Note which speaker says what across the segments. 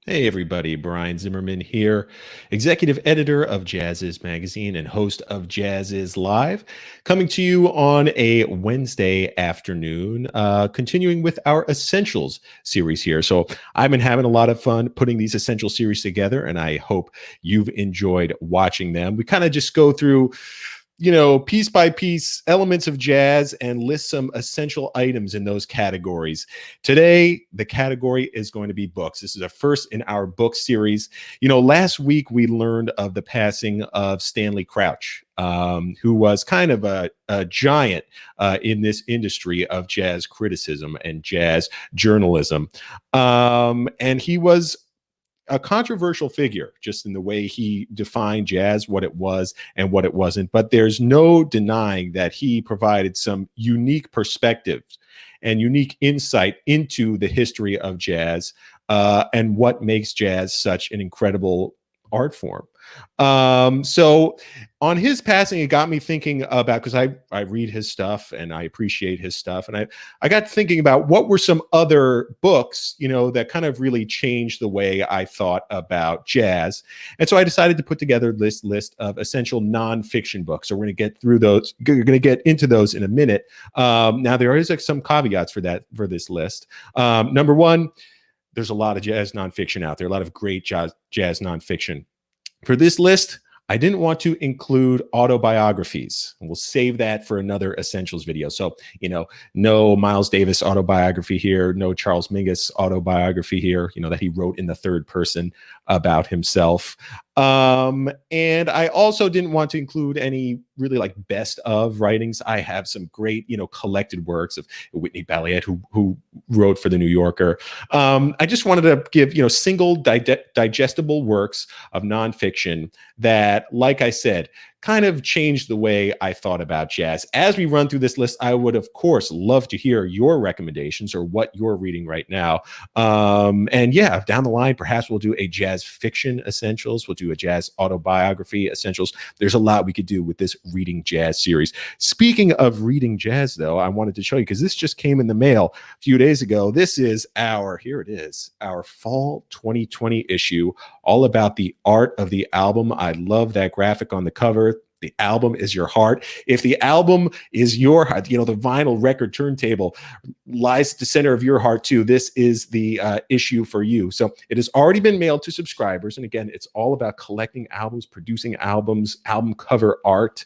Speaker 1: Hey everybody, Brian Zimmerman here, executive editor of Jazz Is Magazine and host of Jazz Is Live, coming to you on a Wednesday afternoon, continuing with our Essentials series here. So I've been having a lot of fun putting these Essential series together, and I hope you've enjoyed watching them. We kind of just go through piece by piece elements of jazz and list some essential items in those categories. Today, the category is going to be books. This is a first in our book series. Last week we learned of the passing of Stanley Crouch, who was kind of a giant in this industry of jazz criticism and jazz journalism. And he was a controversial figure just in the way he defined jazz, what it was and what it wasn't. But there's no denying that he provided some unique perspectives and unique insight into the history of jazz and what makes jazz such an incredible art form. So on his passing, it got me thinking about, because I read his stuff and I appreciate his stuff. And I got thinking about what were some other books, that kind of really changed the way I thought about jazz. And so I decided to put together this list of essential nonfiction books. So we're going to get through those. We're going to get into those in a minute. Now there is some caveats for this list. Number one, there's a lot of jazz nonfiction out there, a lot of great jazz nonfiction. For this list, I didn't want to include autobiographies. We'll save that for another essentials video. So, no Miles Davis autobiography here, no Charles Mingus autobiography here, that he wrote in the third person about himself. And I also didn't want to include any really like best of writings. I have some great, collected works of Whitney Balliet, who wrote for the New Yorker. I just wanted to give, single digestible works of nonfiction that, like I said, kind of changed the way I thought about jazz. As we run through this list, I would, of course, love to hear your recommendations or what you're reading right now. And yeah, down the line, perhaps we'll do a jazz fiction essentials. We'll do a jazz autobiography essentials. There's a lot we could do with this Reading Jazz series. Speaking of reading jazz, though, I wanted to show you, because this just came in the mail a few days ago. This is our fall 2020 issue, all about the art of the album. I love that graphic on the cover. The album is your heart. If the album is your heart, the vinyl record turntable lies at the center of your heart too. This is the issue for you. So it has already been mailed to subscribers. And again, it's all about collecting albums, producing albums, album cover art.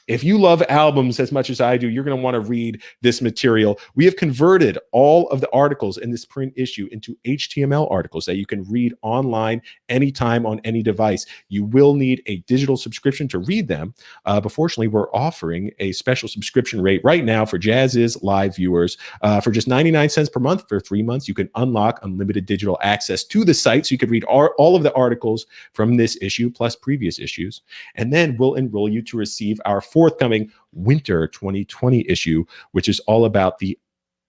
Speaker 1: If you love albums as much as I do, you're going to want to read this material. We have converted all of the articles in this print issue into HTML articles that you can read online anytime on any device. You will need a digital subscription to read them. But fortunately, we're offering a special subscription rate right now for Jazz Is Live viewers. For just 99 cents per month for 3 months, you can unlock unlimited digital access to the site, so you could read all of the articles from this issue plus previous issues. And then we'll enroll you to receive our forthcoming winter 2020 issue, which is all about the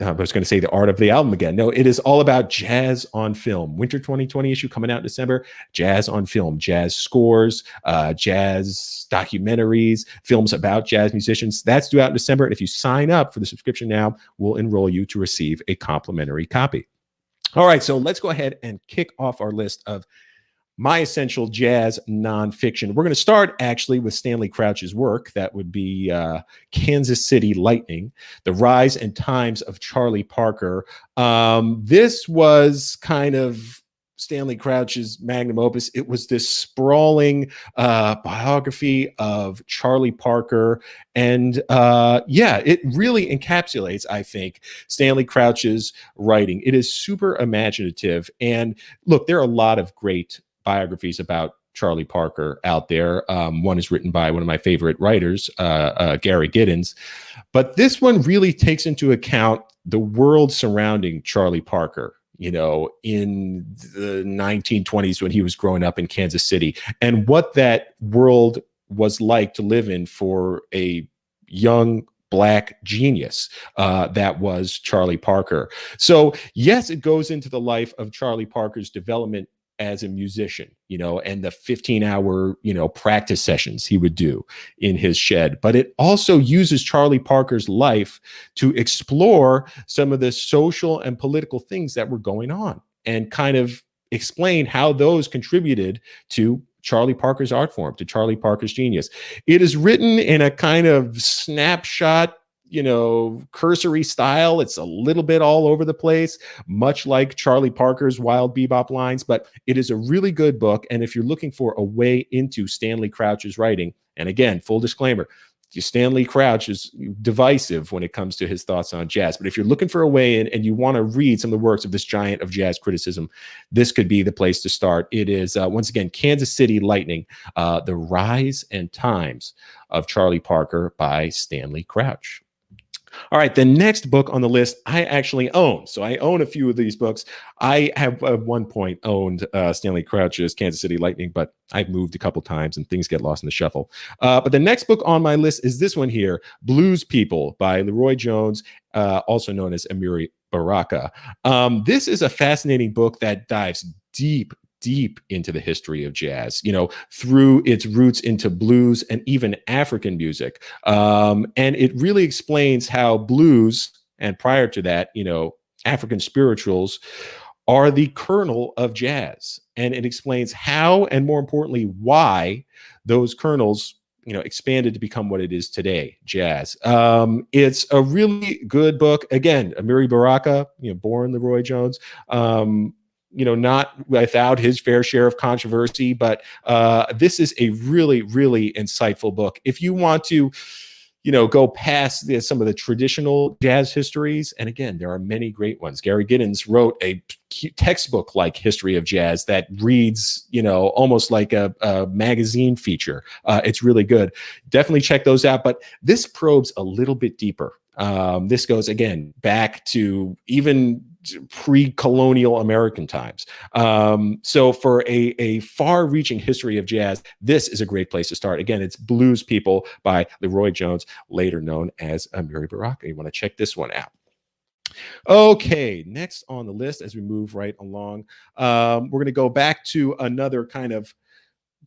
Speaker 1: I was going to say the art of the album again. No, it is all about jazz on film. Winter 2020 issue coming out in December, jazz on film, jazz scores, jazz documentaries, films about jazz musicians. That's due out in December. And if you sign up for the subscription now, we'll enroll you to receive a complimentary copy. All right, so let's go ahead and kick off our list of my essential jazz nonfiction. We're going to start actually with Stanley Crouch's work. That would be Kansas City Lightning, The Rise and Times of Charlie Parker. This was kind of Stanley Crouch's magnum opus. It was this sprawling biography of Charlie Parker. And it really encapsulates, I think, Stanley Crouch's writing. It is super imaginative. And look, there are a lot of great biographies about Charlie Parker out there. One is written by one of my favorite writers, Gary Giddens. But this one really takes into account the world surrounding Charlie Parker, in the 1920s when he was growing up in Kansas City, and what that world was like to live in for a young Black genius that was Charlie Parker. So yes, it goes into the life of Charlie Parker's development as a musician, and the 15-hour, practice sessions he would do in his shed. But it also uses Charlie Parker's life to explore some of the social and political things that were going on and kind of explain how those contributed to Charlie Parker's art form, to Charlie Parker's genius. It is written in a kind of snapshot, cursory style. It's a little bit all over the place, much like Charlie Parker's Wild Bebop lines, but it is a really good book. And if you're looking for a way into Stanley Crouch's writing, and again, full disclaimer, Stanley Crouch is divisive when it comes to his thoughts on jazz. But if you're looking for a way in and you want to read some of the works of this giant of jazz criticism, this could be the place to start. It is, once again, Kansas City Lightning, The Rise and Times of Charlie Parker by Stanley Crouch. All right, the next book on the list I actually own. So I own a few of these books. I have at one point owned Stanley Crouch's Kansas City Lightning, but I've moved a couple times and things get lost in the shuffle. But the next book on my list is this one here, Blues People by Leroy Jones, also known as Amiri Baraka. This is a fascinating book that dives deep into the history of jazz, through its roots into blues and even African music. And it really explains how blues, and prior to that, African spirituals, are the kernel of jazz. And it explains how, and more importantly, why those kernels expanded to become what it is today, jazz. It's a really good book. Again, Amiri Baraka, born Leroy Jones, not without his fair share of controversy, but this is a really, really insightful book. If you want to, go past some of the traditional jazz histories, and again, there are many great ones. Gary Giddens wrote a textbook-like history of jazz that reads, almost like a magazine feature. It's really good. Definitely check those out. But this probes a little bit deeper. This goes, again, back to even pre-colonial American times. So for a far-reaching history of jazz, this is a great place to start. Again, it's Blues People by Leroy Jones, later known as Amiri Baraka. You want to check this one out. Okay, next on the list as we move right along, we're going to go back to another kind of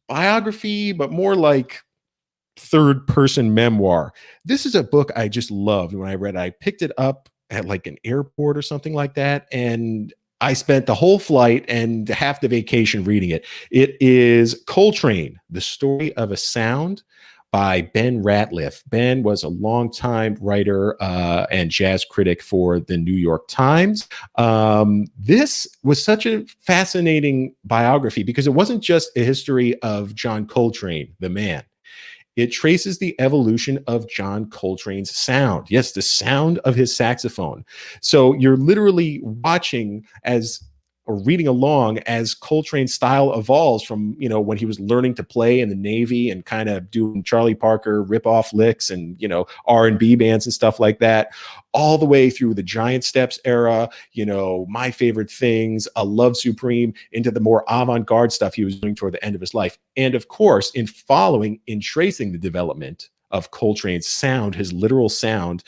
Speaker 1: biography, but more like third-person memoir. This is a book I just loved when I read it. I picked it up at like an airport or something like that, and I spent the whole flight and half the vacation reading it. It is Coltrane, The Story of a Sound by Ben Ratliff. Ben was a longtime writer and jazz critic for the New York Times. This was such a fascinating biography because it wasn't just a history of John Coltrane, the man. It traces the evolution of John Coltrane's sound. Yes, the sound of his saxophone. So you're literally watching or reading along as Coltrane's style evolves from, when he was learning to play in the Navy and kind of doing Charlie Parker rip-off licks and, R&B bands and stuff like that, all the way through the Giant Steps era, My Favorite Things, A Love Supreme, into the more avant-garde stuff he was doing toward the end of his life. And of course, in tracing the development of Coltrane's sound, his literal sound,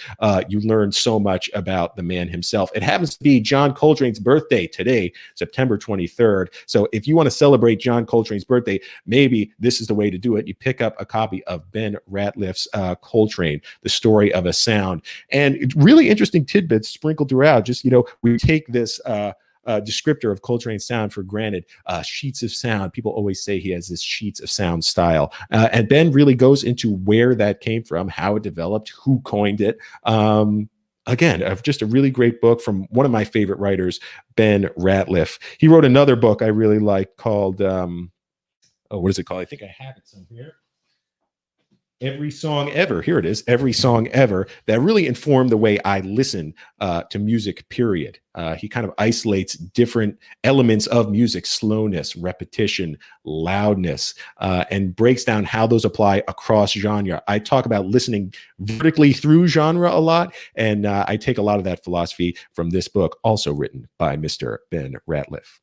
Speaker 1: you learn so much about the man himself. It happens to be John Coltrane's birthday today, September 23rd. So if you want to celebrate John Coltrane's birthday, maybe this is the way to do it. You pick up a copy of Ben Ratliff's Coltrane, The Story of a Sound. And really interesting tidbits sprinkled throughout. Just, we take this descriptor of Coltrane's sound for granted. Sheets of sound. People always say he has this sheets of sound style. And Ben really goes into where that came from, how it developed, who coined it. Again, just a really great book from one of my favorite writers, Ben Ratliff. He wrote another book I really like called, what is it called? I think I have it somewhere. Every Song Ever. Here it is. Every Song Ever. That really informed the way I listen to music, period. He kind of isolates different elements of music, slowness, repetition, loudness, and breaks down how those apply across genre. I talk about listening vertically through genre a lot, and I take a lot of that philosophy from this book, also written by Mr. Ben Ratliff.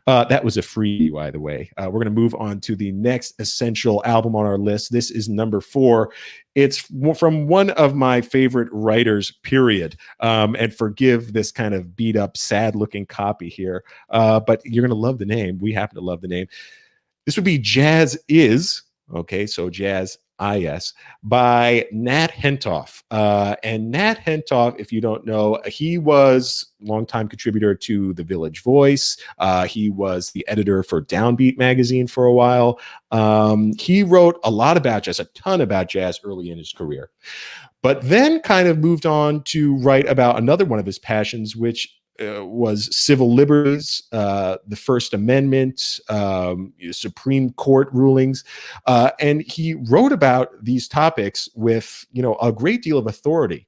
Speaker 1: That was a freebie, by the way. We're going to move on to the next essential album on our list. This is number 4. It's from one of my favorite writers, period. And forgive this kind of beat up, sad looking copy here. But you're going to love the name. We happen to love the name. This would be Jazz Is. Okay, so Jazz yes, by Nat Hentoff. And Nat Hentoff, if you don't know, he was a longtime contributor to The Village Voice. He was the editor for Downbeat magazine for a while. He wrote a lot about jazz, a ton about jazz early in his career, but then kind of moved on to write about another one of his passions, which was civil liberties, the First Amendment, Supreme Court rulings, and he wrote about these topics with a great deal of authority,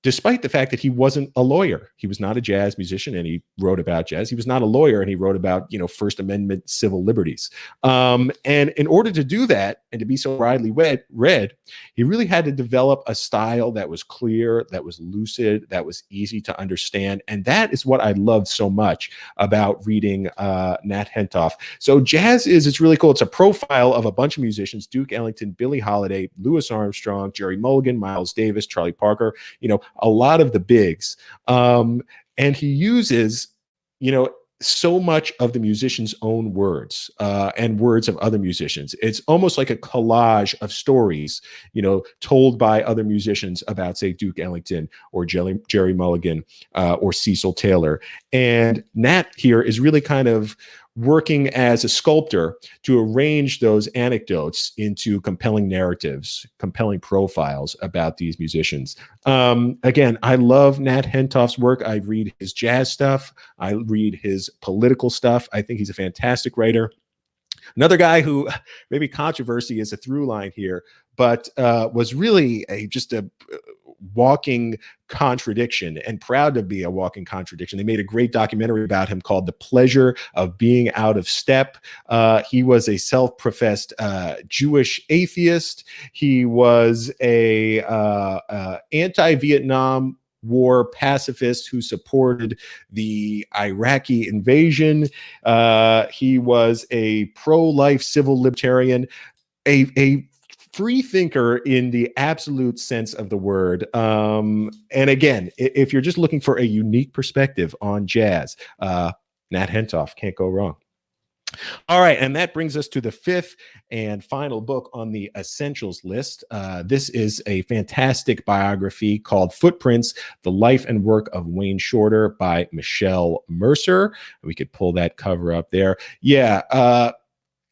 Speaker 1: despite the fact that he wasn't a lawyer. He was not a jazz musician, and he wrote about jazz. He was not a lawyer, and he wrote about First Amendment civil liberties. And in order to do that and to be so widely read, he really had to develop a style that was clear, that was lucid, that was easy to understand. And that is what I loved so much about reading Nat Hentoff. So jazz it's really cool. It's a profile of a bunch of musicians: Duke Ellington, Billie Holiday, Louis Armstrong, Jerry Mulligan, Miles Davis, Charlie Parker, a lot of the bigs. And he uses, so much of the musician's own words and words of other musicians. It's almost like a collage of stories, told by other musicians about, say, Duke Ellington or Jerry Mulligan or Cecil Taylor. And Nat here is really kind of working as a sculptor to arrange those anecdotes into compelling narratives, compelling profiles about these musicians. Again, I love Nat Hentoff's work. I read his jazz stuff. I read his political stuff. I think he's a fantastic writer. Another guy who, maybe controversy is a through line here, but was really just a walking contradiction, and proud to be a walking contradiction. They made a great documentary about him called The Pleasure of Being Out of Step. He was a self-professed Jewish atheist. He was a anti-Vietnam War pacifist who supported the Iraqi invasion. He was a pro-life civil libertarian, a free thinker in the absolute sense of the word. And again, if you're just looking for a unique perspective on jazz, Nat Hentoff, can't go wrong. All right, and that brings us to the fifth and final book on the essentials list. This is a fantastic biography called Footprints: The Life and Work of Wayne Shorter by Michelle Mercer. We could pull that cover up there. Yeah,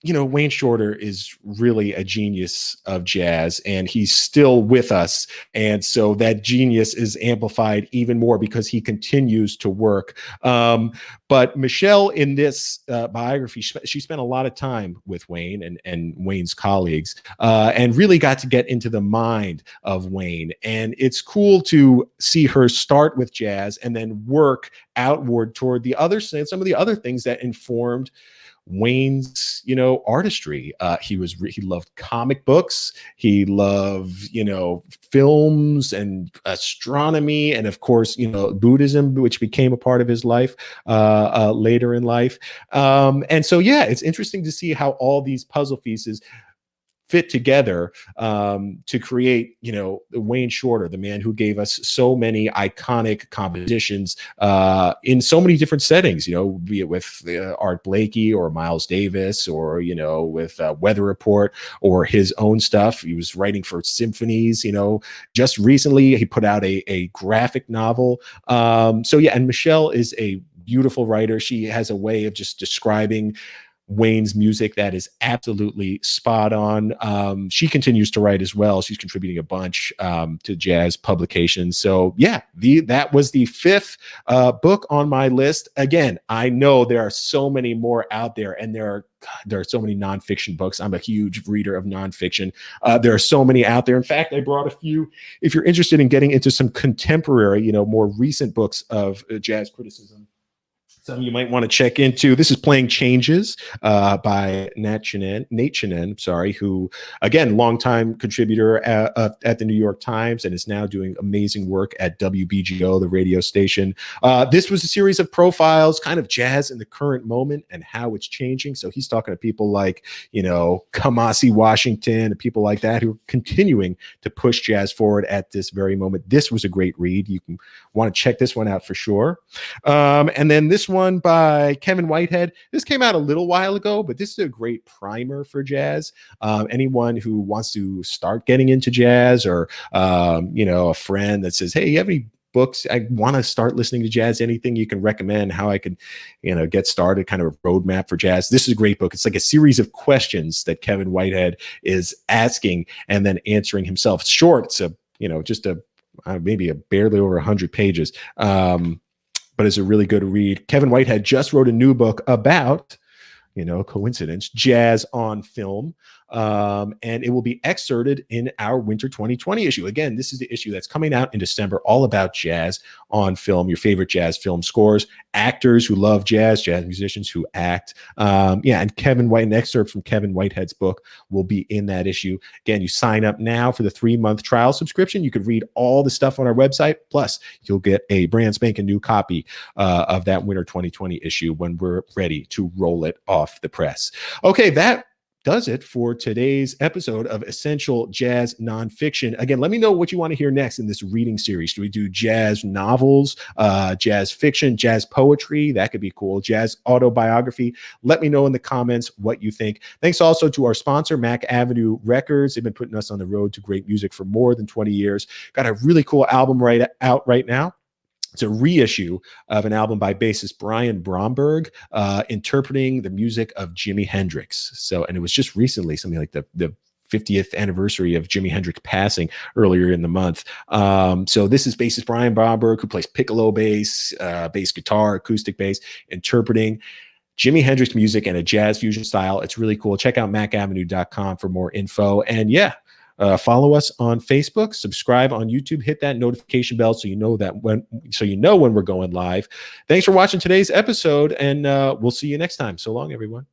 Speaker 1: Wayne Shorter is really a genius of jazz, and he's still with us. And so that genius is amplified even more because he continues to work. But Michelle, in this biography, she spent a lot of time with Wayne and Wayne's colleagues, and really got to get into the mind of Wayne. And it's cool to see her start with jazz and then work outward toward some of the other things that informed Wayne's, artistry. He loved comic books. He loved, films and astronomy, and of course, Buddhism, which became a part of his life later in life. And so, yeah, it's interesting to see how all these puzzle pieces fit together to create, Wayne Shorter, the man who gave us so many iconic compositions in so many different settings, be it with Art Blakey or Miles Davis or, with Weather Report or his own stuff. He was writing for symphonies, just recently he put out a graphic novel. So yeah, and Michelle is a beautiful writer. She has a way of just describing Wayne's music that is absolutely spot on. She continues to write as well. She's contributing a bunch to jazz publications. So yeah, that was the fifth book on my list. Again, I know there are so many more out there, and there are so many nonfiction books. I'm a huge reader of nonfiction. There are so many out there. In fact, I brought a few. If you're interested in getting into some contemporary, more recent books of jazz criticism, some you might want to check into. This is Playing Changes by Nat Hentoff, who, again, longtime contributor at the New York Times and is now doing amazing work at WBGO, the radio station. This was a series of profiles, kind of jazz in the current moment and how it's changing. So he's talking to people like, Kamasi Washington and people like that who are continuing to push jazz forward at this very moment. This was a great read. You can want to check this one out for sure. And then this one one by Kevin Whitehead. This came out a little while ago, but this is a great primer for jazz. Anyone who wants to start getting into jazz, or a friend that says, hey, you have any books, I want to start listening to jazz, anything you can recommend, how I could get started, kind of a roadmap for jazz. This is a great book. It's like a series of questions that Kevin Whitehead is asking and then answering himself. It's short. It's just maybe barely over 100 pages, but it's a really good read. Kevin Whitehead just wrote a new book about, coincidence, jazz on film. And it will be excerpted in our winter 2020 issue. Again, this is the issue that's coming out in December, all about jazz on film, your favorite jazz film scores, actors who love jazz musicians who act. And an excerpt from Kevin Whitehead's book will be in that issue. Again, you sign up now for the 3-month trial subscription. You could read all the stuff on our website. Plus, you'll get a brand spanking new copy of that winter 2020 issue when we're ready to roll it off the press. Okay, that does it for today's episode of Essential Jazz Nonfiction. Again, let me know what you want to hear next in this reading series. Do we do jazz novels, jazz fiction, jazz poetry? That could be cool. Jazz autobiography. Let me know in the comments what you think. Thanks also to our sponsor, Mac Avenue Records. They've been putting us on the road to great music for more than 20 years. Got a really cool album out right now. It's a reissue of an album by bassist Brian Bromberg, interpreting the music of Jimi Hendrix. And it was just recently, something like the 50th anniversary of Jimi Hendrix passing earlier in the month. So this is bassist Brian Bromberg, who plays piccolo bass, bass guitar, acoustic bass, interpreting Jimi Hendrix music in a jazz fusion style. It's really cool. Check out macavenue.com for more info. And follow us on Facebook, subscribe on YouTube, hit that notification bell so you know when we're going live. Thanks for watching today's episode, and we'll see you next time. So long, everyone.